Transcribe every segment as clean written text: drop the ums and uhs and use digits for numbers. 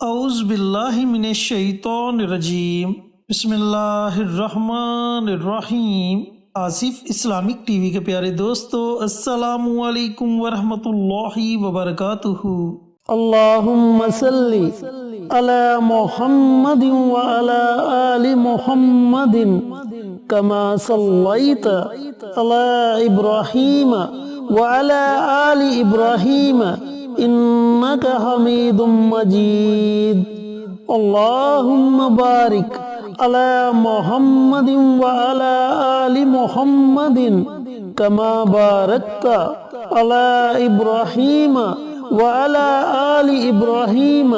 اعوذ باللہ من الشیطان الرجیم بسم اللہ الرحمن الرحیم۔ آصف اسلامک ٹی وی کے پیارے دوستو، السلام علیکم ورحمۃ اللہ وبرکاتہ۔ اللہم صلی علی محمد وعلی آل محمد کما صلیت علی ابراہیم وعلی آل ابراہیم انک حمید مجید۔ اللہم بارک علی محمد وعلی آل محمد کما بارکت علی ابراہیم وعلی آل ابراہیم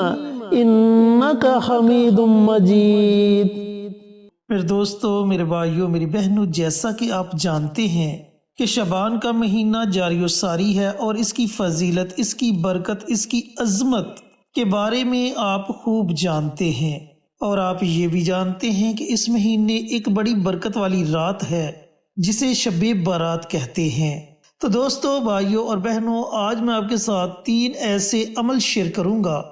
انک حمید مجید۔ میرے دوستو، میرے بھائیوں، میری بہنوں، جیسا کہ آپ جانتے ہیں کہ شعبان کا مہینہ جاری و ساری ہے اور اس کی فضیلت، اس کی برکت، اس کی عظمت کے بارے میں آپ خوب جانتے ہیں، اور آپ یہ بھی جانتے ہیں کہ اس مہینے ایک بڑی برکت والی رات ہے جسے شب برات کہتے ہیں۔ تو دوستو، بھائیوں اور بہنوں، آج میں آپ کے ساتھ 3 ایسے عمل شیئر کروں گا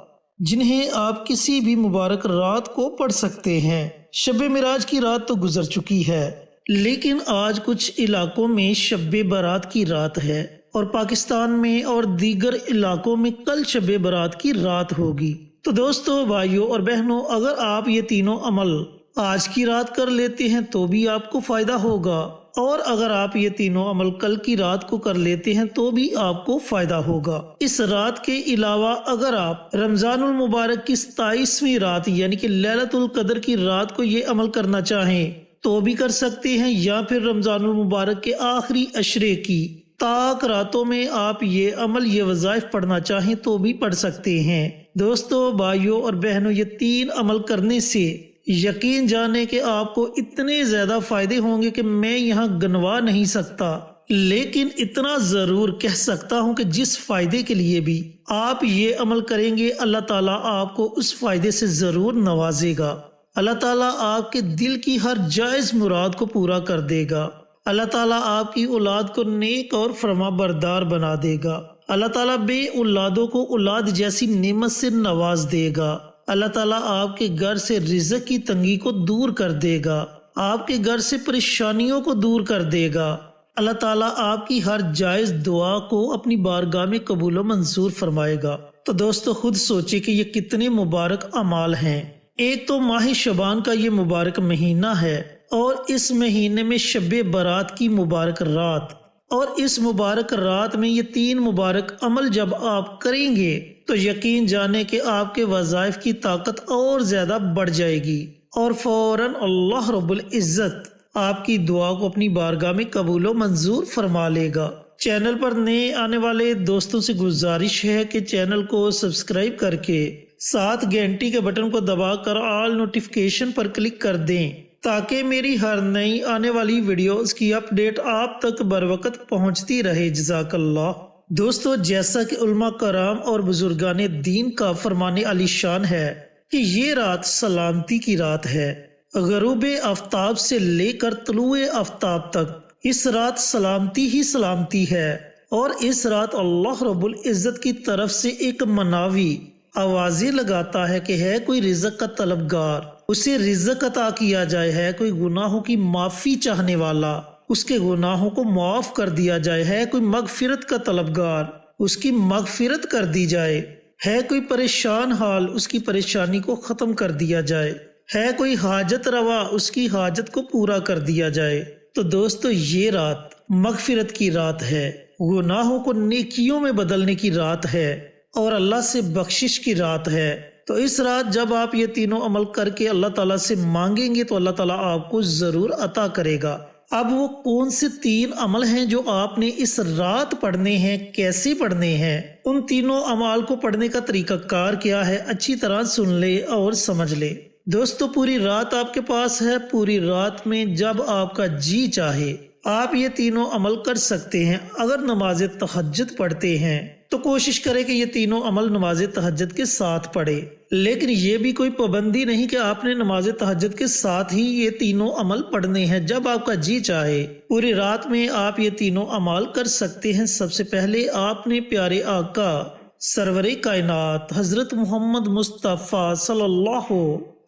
جنہیں آپ کسی بھی مبارک رات کو پڑھ سکتے ہیں۔ شب معراج کی رات تو گزر چکی ہے، لیکن آج کچھ علاقوں میں شب برات کی رات ہے، اور پاکستان میں اور دیگر علاقوں میں کل شب برات کی رات ہوگی۔ تو دوستو، بھائیوں اور بہنوں، اگر آپ یہ تینوں عمل آج کی رات کر لیتے ہیں تو بھی آپ کو فائدہ ہوگا، اور اگر آپ یہ تینوں عمل کل کی رات کو کر لیتے ہیں تو بھی آپ کو فائدہ ہوگا۔ اس رات کے علاوہ اگر آپ رمضان المبارک کی 27ویں رات یعنی کہ لیلۃ القدر کی رات کو یہ عمل کرنا چاہیں تو بھی کر سکتے ہیں، یا پھر رمضان المبارک کے آخری عشرے کی تاک راتوں میں آپ یہ عمل، یہ وظائف پڑھنا چاہیں تو بھی پڑھ سکتے ہیں۔ دوستو، بھائیوں اور بہنوں، یہ 3 عمل کرنے سے یقین جانے کہ آپ کو اتنے زیادہ فائدے ہوں گے کہ میں یہاں گنوا نہیں سکتا، لیکن اتنا ضرور کہہ سکتا ہوں کہ جس فائدے کے لیے بھی آپ یہ عمل کریں گے، اللہ تعالیٰ آپ کو اس فائدے سے ضرور نوازے گا۔ اللہ تعالیٰ آپ کے دل کی ہر جائز مراد کو پورا کر دے گا۔ اللہ تعالیٰ آپ کی اولاد کو نیک اور فرما بردار بنا دے گا۔ اللہ تعالیٰ بے اولادوں کو اولاد جیسی نعمت سے نواز دے گا۔ اللہ تعالیٰ آپ کے گھر سے رزق کی تنگی کو دور کر دے گا، آپ کے گھر سے پریشانیوں کو دور کر دے گا۔ اللہ تعالیٰ آپ کی ہر جائز دعا کو اپنی بارگاہ میں قبول و منظور فرمائے گا۔ تو دوستو، خود سوچے کہ یہ کتنے مبارک اعمال ہیں۔ ایک تو ماہ شعبان کا یہ مبارک مہینہ ہے، اور اس مہینے میں شب برات کی مبارک رات، اور اس مبارک رات میں یہ 3 مبارک عمل جب آپ کریں گے تو یقین جانے کہ آپ کے وظائف کی طاقت اور زیادہ بڑھ جائے گی، اور فوراً اللہ رب العزت آپ کی دعا کو اپنی بارگاہ میں قبول و منظور فرما لے گا۔ چینل پر نئے آنے والے دوستوں سے گزارش ہے کہ چینل کو سبسکرائب کر کے ساتھ گھنٹی کے بٹن کو دبا کر آل نوٹیفیکیشن پر کلک کر دیں، تاکہ میری ہر نئی آنے والی ویڈیوز کی اپڈیٹ آپ تک بر وقت پہنچتی رہے۔ جزاک اللہ۔ دوستو، جیسا کہ علماء کرام اور بزرگان دین کا فرمان علی شان ہے کہ یہ رات سلامتی کی رات ہے، غروب آفتاب سے لے کر طلوع آفتاب تک اس رات سلامتی ہی سلامتی ہے، اور اس رات اللہ رب العزت کی طرف سے ایک مناوی آوازیں لگاتا ہے کہ ہے کوئی رزق کا طلبگار، اسے رزق عطا کیا جائے، ہے کوئی گناہوں کی معافی چاہنے والا، اس کے گناہوں کو معاف کر دیا جائے، ہے کوئی مغفرت کا طلبگار، اس کی مغفرت کر دی جائے، ہے کوئی پریشان حال، اس کی پریشانی کو ختم کر دیا جائے، ہے کوئی حاجت روا، اس کی حاجت کو پورا کر دیا جائے۔ تو دوستو، یہ رات مغفرت کی رات ہے، گناہوں کو نیکیوں میں بدلنے کی رات ہے، اور اللہ سے بخشش کی رات ہے۔ تو اس رات جب آپ یہ تینوں عمل کر کے اللہ تعالیٰ سے مانگیں گے تو اللہ تعالیٰ آپ کو ضرور عطا کرے گا۔ اب وہ کون سے 3 عمل ہیں جو آپ نے اس رات پڑھنے ہیں، کیسے پڑھنے ہیں، ان تینوں اعمال کو پڑھنے کا طریقہ کار کیا ہے، اچھی طرح سن لے اور سمجھ لے۔ دوستو، پوری رات آپ کے پاس ہے، پوری رات میں جب آپ کا جی چاہے آپ یہ تینوں عمل کر سکتے ہیں۔ اگر نماز تہجد پڑھتے ہیں تو کوشش کرے کہ یہ تینوں عمل نماز تہجد کے ساتھ پڑھے، لیکن یہ بھی کوئی پابندی نہیں کہ آپ نے نماز تہجد کے ساتھ ہی یہ تینوں عمل پڑھنے ہیں، جب آپ کا جی چاہے پوری رات میں آپ یہ تینوں اعمال کر سکتے ہیں۔ سب سے پہلے آپ نے پیارے آقا سرور کائنات حضرت محمد مصطفیٰ صلی اللہ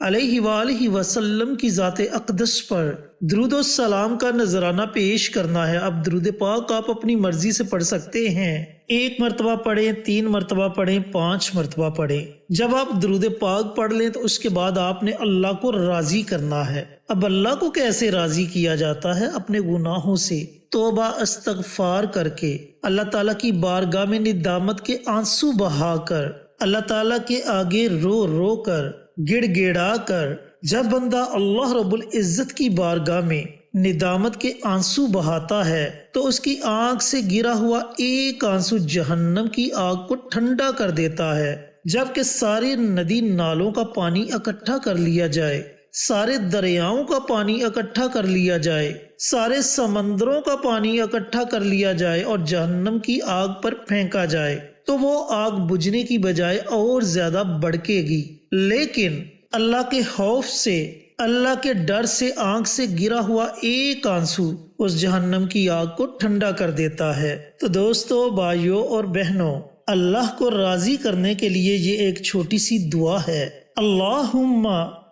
علیہ وآلہ وسلم کی ذات اقدس پر درود و سلام کا نذرانہ پیش کرنا ہے۔ اب درود پاک آپ اپنی مرضی سے پڑھ سکتے ہیں، 1 مرتبہ پڑھیں، 3 مرتبہ پڑھیں، 5 مرتبہ پڑھیں۔ جب آپ درود پاک پڑھ لیں تو اس کے بعد آپ نے اللہ کو راضی کرنا ہے۔ اب اللہ کو کیسے راضی کیا جاتا ہے؟ اپنے گناہوں سے توبہ استغفار کر کے، اللہ تعالیٰ کی بارگاہ میں ندامت کے آنسو بہا کر، اللہ تعالیٰ کے آگے رو رو کر، گڑ گڑا کر۔ جب بندہ اللہ رب العزت کی بارگاہ میں ندامت کے آنسو بہاتا ہے تو اس کی آنکھ سے گرا ہوا ایک آنسو جہنم کی آگ کو ٹھنڈا کر دیتا ہے، جبکہ سارے ندی نالوں کا پانی اکٹھا کر لیا جائے، سارے دریاؤں کا پانی اکٹھا کر لیا جائے، سارے سمندروں کا پانی اکٹھا کر لیا جائے اور جہنم کی آگ پر پھینکا جائے تو وہ آگ بجھنے کی بجائے اور زیادہ بھڑکے گی۔ لیکن اللہ کے خوف سے، اللہ کے ڈر سے آنکھ سے گرا ہوا ایک آنسو اس جہنم کی آگ کو ٹھنڈا کر دیتا ہے۔ تو دوستو، بھائیوں اور بہنوں، اللہ کو راضی کرنے کے لیے یہ ایک چھوٹی سی دعا ہے، اللہم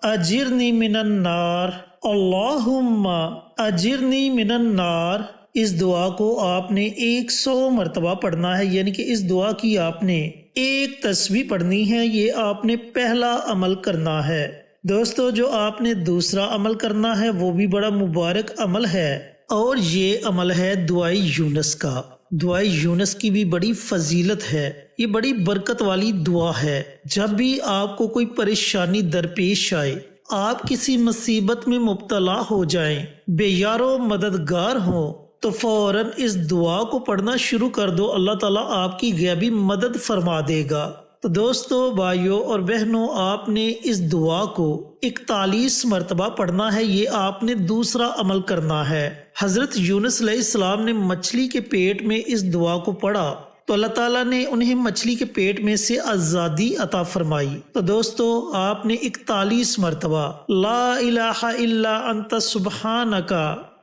اجرنی من النار، اللہم اجرنی من النار۔ اس دعا کو آپ نے 100 مرتبہ پڑھنا ہے، یعنی کہ اس دعا کی آپ نے 1 تسبیح پڑھنی ہے۔ یہ آپ نے پہلا عمل کرنا ہے۔ دوستو، جو آپ نے دوسرا عمل کرنا ہے وہ بھی بڑا مبارک عمل ہے، اور یہ عمل ہے دعائے یونس کا۔ دعائے یونس کی بھی بڑی فضیلت ہے، یہ بڑی برکت والی دعا ہے۔ جب بھی آپ کو کوئی پریشانی درپیش آئے، آپ کسی مصیبت میں مبتلا ہو جائیں، بے یار و مددگار ہوں، تو فوراً اس دعا کو پڑھنا شروع کر دو، اللہ تعالیٰ آپ کی غیبی مدد فرما دے گا۔ تو دوستو، بھائیوں اور بہنوں، آپ نے اس دعا کو 41 مرتبہ پڑھنا ہے۔ یہ آپ نے دوسرا عمل کرنا ہے۔ حضرت یونس علیہ السلام نے مچھلی کے پیٹ میں اس دعا کو پڑھا تو اللہ تعالیٰ نے انہیں مچھلی کے پیٹ میں سے آزادی عطا فرمائی۔ تو دوستو، آپ نے 41 مرتبہ لا الہ الا انت سبحانک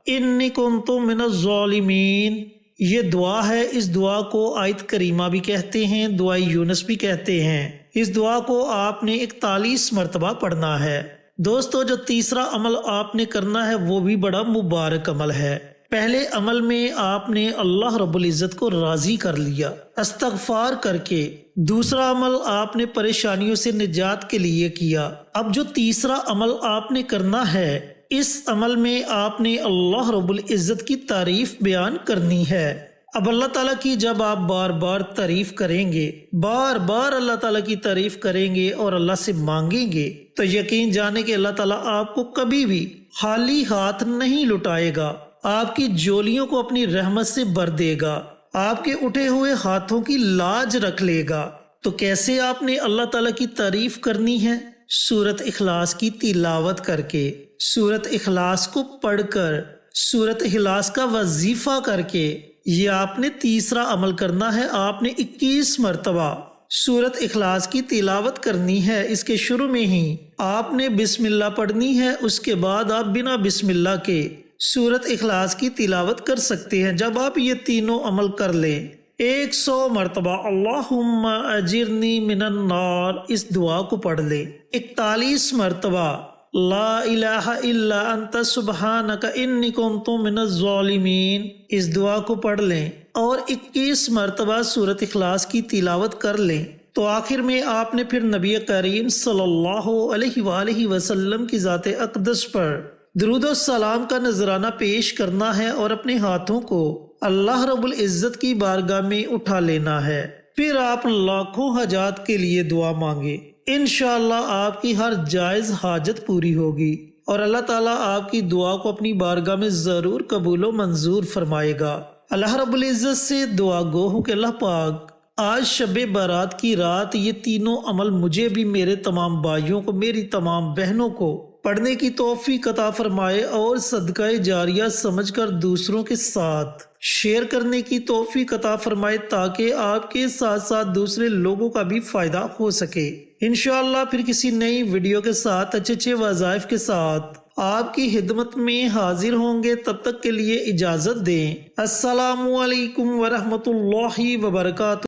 انی کنت من الظالمین، یہ دعا ہے۔ اس دعا کو آیت کریمہ بھی کہتے ہیں، دعائے یونس بھی کہتے ہیں۔ اس دعا کو آپ نے 41 مرتبہ پڑھنا ہے۔ دوستو، جو تیسرا عمل آپ نے کرنا ہے وہ بھی بڑا مبارک عمل ہے۔ پہلے عمل میں آپ نے اللہ رب العزت کو راضی کر لیا استغفار کر کے، دوسرا عمل آپ نے پریشانیوں سے نجات کے لیے کیا۔ اب جو تیسرا عمل آپ نے کرنا ہے، اس عمل میں آپ نے اللہ رب العزت کی تعریف بیان کرنی ہے۔ اب اللہ تعالیٰ کی جب آپ بار بار تعریف کریں گے، بار بار اللہ تعالیٰ کی تعریف کریں گے اور اللہ سے مانگیں گے، تو یقین جانے کہ اللہ تعالیٰ آپ کو کبھی بھی خالی ہاتھ نہیں لٹائے گا، آپ کی جولیوں کو اپنی رحمت سے بھر دے گا، آپ کے اٹھے ہوئے ہاتھوں کی لاج رکھ لے گا۔ تو کیسے آپ نے اللہ تعالیٰ کی تعریف کرنی ہے؟ سورت اخلاص کی تلاوت کر کے، سورت اخلاص کو پڑھ کر، سورت اخلاص کا وظیفہ کر کے۔ یہ آپ نے تیسرا عمل کرنا ہے۔ آپ نے 21 مرتبہ سورت اخلاص کی تلاوت کرنی ہے۔ اس کے شروع میں ہی آپ نے بسم اللہ پڑھنی ہے، اس کے بعد آپ بنا بسم اللہ کے سورت اخلاص کی تلاوت کر سکتے ہیں۔ جب آپ یہ تینوں عمل کر لیں، 100 مرتبہ اللہم اجرنی من النار اس دعا کو پڑھ لیں، 41 مرتبہ لا الہ الا انت سبحانک انی کنت من الظالمین اس دعا کو پڑھ لیں، اور 21 مرتبہ سورت اخلاص کی تلاوت کر لیں، تو آخر میں آپ نے پھر نبی کریم صلی اللہ علیہ وآلہ وسلم کی ذات اقدس پر درود و سلام کا نذرانہ پیش کرنا ہے اور اپنے ہاتھوں کو اللہ رب العزت کی بارگاہ میں اٹھا لینا ہے۔ پھر آپ لاکھوں حاجات کے لیے دعا مانگے، انشاءاللہ آپ کی ہر جائز حاجت پوری ہوگی اور اللہ تعالیٰ آپ کی دعا کو اپنی بارگاہ میں ضرور قبول و منظور فرمائے گا۔ اللہ رب العزت سے دعا گو ہوں کہ اللہ پاک آج شب برات کی رات یہ تینوں عمل مجھے بھی، میرے تمام بھائیوں کو، میری تمام بہنوں کو پڑھنے کی توفیق عطا فرمائے اور صدقہ جاریہ سمجھ کر دوسروں کے ساتھ شیئر کرنے کی توفیق عطا فرمائے، تاکہ آپ کے ساتھ ساتھ دوسرے لوگوں کا بھی فائدہ ہو سکے۔ انشاءاللہ پھر کسی نئی ویڈیو کے ساتھ اچھے وظائف کے ساتھ آپ کی خدمت میں حاضر ہوں گے۔ تب تک کے لیے اجازت دیں۔ السلام علیکم ورحمۃ اللہ وبرکاتہ۔